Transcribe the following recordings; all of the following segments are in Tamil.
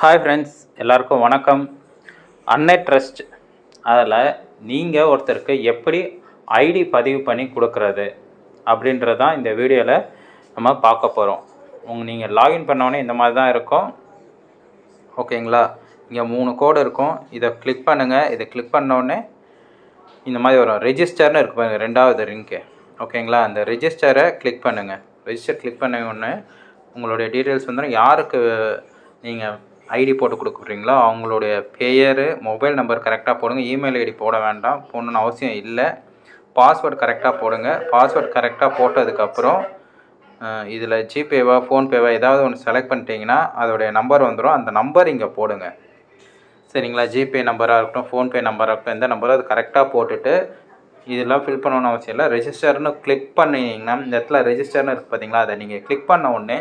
ஹாய் ஃப்ரெண்ட்ஸ், எல்லாருக்கும் வணக்கம். அன்னை ட்ரஸ்ட் அதில் நீங்கள் ஒருத்தருக்கு எப்படி ஐடி பதிவு பண்ணி கொடுக்குறது அப்படின்றது தான் இந்த வீடியோவில் நம்ம பார்க்க போகிறோம். நீங்கள் லாகின் பண்ணோடனே இந்த மாதிரி தான் இருக்கும். ஓகேங்களா? இங்கே 3 கோடு இருக்கும். இதை கிளிக் பண்ணுங்கள். இதை கிளிக் பண்ணோடனே இந்த மாதிரி வரும். ரெஜிஸ்டர்னு இருக்கு பாருங்கள், 2வது லிங்க்கு. ஓகேங்களா? அந்த ரெஜிஸ்டரை கிளிக் பண்ணுங்கள். ரெஜிஸ்டர் கிளிக் பண்ண உடனே உங்களுடைய டீட்டெயில்ஸ் வந்துடும். யாருக்கு நீங்கள் ஐடி போட்டு கொடுக்குறீங்களோ அவங்களுடைய பெயர், மொபைல் நம்பர் கரெக்டாக போடுங்க. இமெயில் ஐடி போட வேண்டாம், போடணுன்னு அவசியம் இல்லை. பாஸ்வேர்டு கரெக்டாக போடுங்க. பாஸ்வேர்டு கரெக்டாக போட்டதுக்கப்புறம் இதில் ஜிபேவா ஃபோன்பேவா ஏதாவது ஒன்று செலக்ட் பண்ணிட்டீங்கன்னா அதோடைய நம்பர் வந்துடும். அந்த நம்பர் இங்கே போடுங்க. சரிங்களா? ஜிபே நம்பராக இருக்கட்டும், ஃபோன்பே நம்பராக இருக்கட்டும், எந்த நம்பரோ அது கரெக்டாக போட்டுட்டு இதெல்லாம் ஃபில் பண்ணணும்னு அவசியம் இல்லை. ரெஜிஸ்டர்னு கிளிக் பண்ணிங்கன்னா இந்த இடத்துல ரெஜிஸ்டர்னு இருக்குது பார்த்தீங்களா, அதை நீங்கள் கிளிக் பண்ண உடனே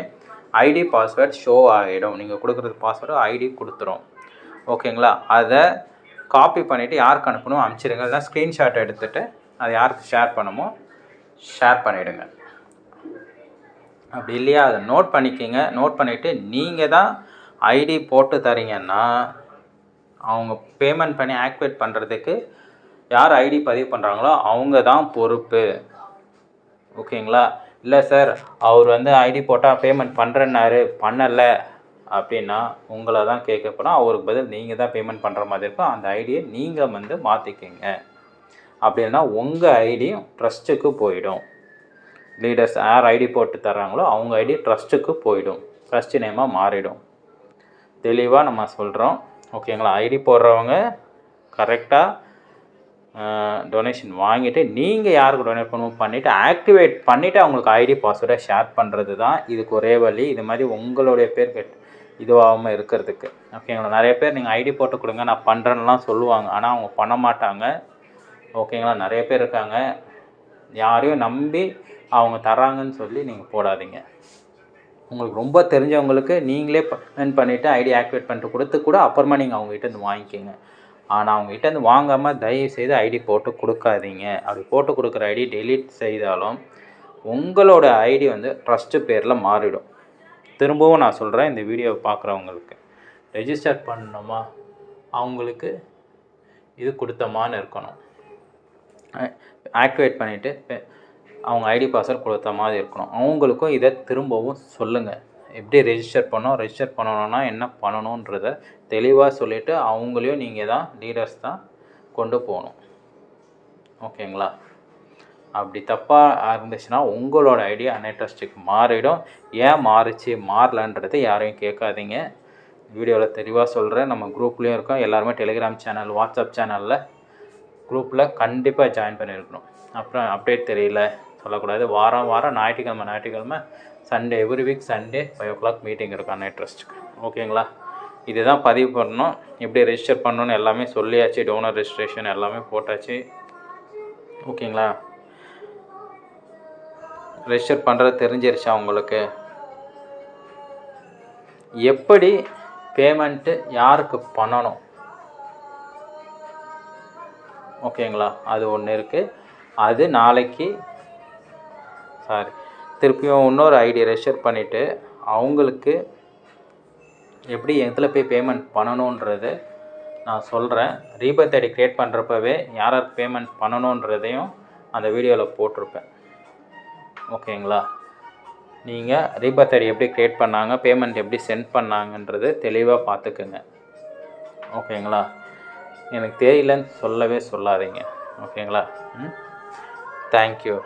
ஐடி பாஸ்வேர்ட் ஷோ ஆகிடும். நீங்கள் கொடுக்குறது பாஸ்வேர்டு ஐடி கொடுத்துரும். ஓகேங்களா? அதை காப்பி பண்ணிவிட்டு யாருக்கு அனுப்பணும் அனுப்பிச்சிடுங்க. இல்லைனா ஸ்க்ரீன்ஷாட் எடுத்துகிட்டு அதை யாருக்கு ஷேர் பண்ணணுமோ ஷேர் பண்ணிவிடுங்க. அப்படி இல்லையா அதை நோட் பண்ணிக்கிங்க. நோட் பண்ணிவிட்டு நீங்கள் தான் ஐடி போட்டு தரீங்கன்னா அவங்க பேமெண்ட் பண்ணி ஆக்டிவேட் பண்ணுறதுக்கு யார் ஐடி பதிவு பண்ணுறாங்களோ அவங்க தான் பொறுப்பு. ஓகேங்களா? இல்லை சார், அவர் ஐடி போட்டால் பேமெண்ட் பண்ணுறேன்னாரு, பண்ணலை அப்படின்னா உங்களை தான் கேட்கப்படும். அவருக்கு பதில் நீங்கள் தான் பேமெண்ட் பண்ணுற மாதிரி இருக்கும். அந்த ஐடியை நீங்கள் மாற்றிக்கிங்க. அப்படின்னா உங்கள் ஐடியும் ட்ரஸ்ட்டுக்கு போயிடும். லீடர்ஸ் யார் ஐடி போட்டு தர்றாங்களோ அவங்க ஐடி ட்ரஸ்ட்டுக்கு போயிடும். ட்ரஸ்ட் நேமாக மாறிடும். தெளிவாக நம்ம சொல்கிறோம். ஓகேங்களா? ஐடி போடுறவங்க கரெக்டாக டொனேஷன் வாங்கிட்டு நீங்கள் யாருக்கு டொனேட் பண்ணணும் பண்ணிவிட்டு ஆக்டிவேட் பண்ணிவிட்டு அவங்களுக்கு ஐடி பாஸ்வேர்டை ஷேர் பண்ணுறது தான் இதுக்கு ஒரே வழி. இது மாதிரி உங்களுடைய பேர் இதுவாகாமல் இருக்கிறதுக்கு. ஓகேங்களா? நிறைய பேர் நீங்கள் ஐடி போட்டு கொடுங்க நான் பண்ணுறேன்னுலாம் சொல்லுவாங்க, ஆனால் அவங்க பண்ண மாட்டாங்க. ஓகேங்களா? நிறைய பேர் இருக்காங்க. யாரையும் நம்பி அவங்க தராங்கன்னு சொல்லி நீங்கள் போடாதீங்க. உங்களுக்கு ரொம்ப தெரிஞ்சவங்களுக்கு நீங்களே பேமெண்ட் பண்ணிவிட்டு ஐடி ஆக்டிவேட் பண்ணிட்டு கொடுத்து கூட அப்புறமா நீங்கள் அவங்ககிட்ட வாங்கிக்கோங்க. ஆனால் அவங்ககிட்ட வாங்காமல் தயவுசெய்து ஐடி போட்டு கொடுக்காதீங்க. அப்படி போட்டு கொடுக்குற ஐடி டெலீட் செய்தாலும் உங்களோட ஐடி ட்ரஸ்ட்டு பேரில் மாறிடும். திரும்பவும் நான் சொல்கிறேன், இந்த வீடியோவை பார்க்குறவங்களுக்கு ரெஜிஸ்டர் பண்ணணுமா அவங்களுக்கு இது கொடுத்தமான்னு இருக்கணும். ஆக்டிவேட் பண்ணிவிட்டு அவங்க ஐடி பாஸ்வேர்ட் கொடுத்த மாதிரி இருக்கணும். அவங்களுக்கும் இதை திரும்பவும் சொல்லுங்கள். எப்படி ரெஜிஸ்டர் பண்ணணும்னா என்ன பண்ணணுன்றதை தெளிவாக சொல்லிவிட்டு அவங்களையும் நீங்கள் தான் லீடர்ஸ் தான் கொண்டு போகணும். ஓகேங்களா? அப்படி தப்பாக இருந்துச்சுன்னா உங்களோட ஐடியா அன்னை ட்ரஸ்ட்டுக்கு மாறிடும். ஏன் மாறலன்றதை யாரையும் கேட்காதீங்க. வீடியோவில் தெளிவாக சொல்கிறேன். நம்ம குரூப்லேயும் இருக்கோம். எல்லாருமே டெலிகிராம் சேனல், வாட்ஸ்அப் சேனலில் குரூப்பில் கண்டிப்பாக ஜாயின் பண்ணியிருக்கணும். அப்புறம் அப்டேட் தெரியல சொல்லக்கூடாது. வாரம் ஞாயிற்றுக்கிழமை Sunday, every week Sunday 5 o'clock meeting இருக்கும் அன்னை ட்ரஸ்ட்டுக்கு. ஓகேங்களா? இதுதான் பதிவு பண்ணணும். எப்படி ரெஜிஸ்டர் பண்ணணுன்னு எல்லாமே சொல்லியாச்சு. டோனர் ரெஜிஸ்ட்ரேஷன் எல்லாமே போட்டாச்சு. ஓகேங்களா? ரெஜிஸ்டர் பண்ணுறது தெரிஞ்சிருச்சா உங்களுக்கு? எப்படி பேமெண்ட்டு யாருக்கு பண்ணணும்? ஓகேங்களா? அது ஒன்று இருக்குது. அது நாளைக்கு திருப்பியும் இன்னொரு ஐடி ரெஜிஸ்டர் பண்ணிவிட்டு அவங்களுக்கு எப்படி எதில் போய் பேமெண்ட் பண்ணணுன்றது நான் சொல்கிறேன். ரீபர்த் ஐடி க்ரியேட் பண்ணுறப்பவே யாருக்கு பேமெண்ட் பண்ணணுன்றதையும் அந்த வீடியோவில் போட்டிருப்பேன். ஓகேங்களா? நீங்கள் ரீபர்த் ஐடி எப்படி க்ரியேட் பண்ணாங்க, பேமெண்ட் எப்படி சென்ட் பண்ணாங்கன்றது தெளிவாக பார்த்துக்குங்க. ஓகேங்களா? எனக்கு தெரியலன்னு சொல்லவே சொல்லாதீங்க. ஓகேங்களா? தேங்க்யூ.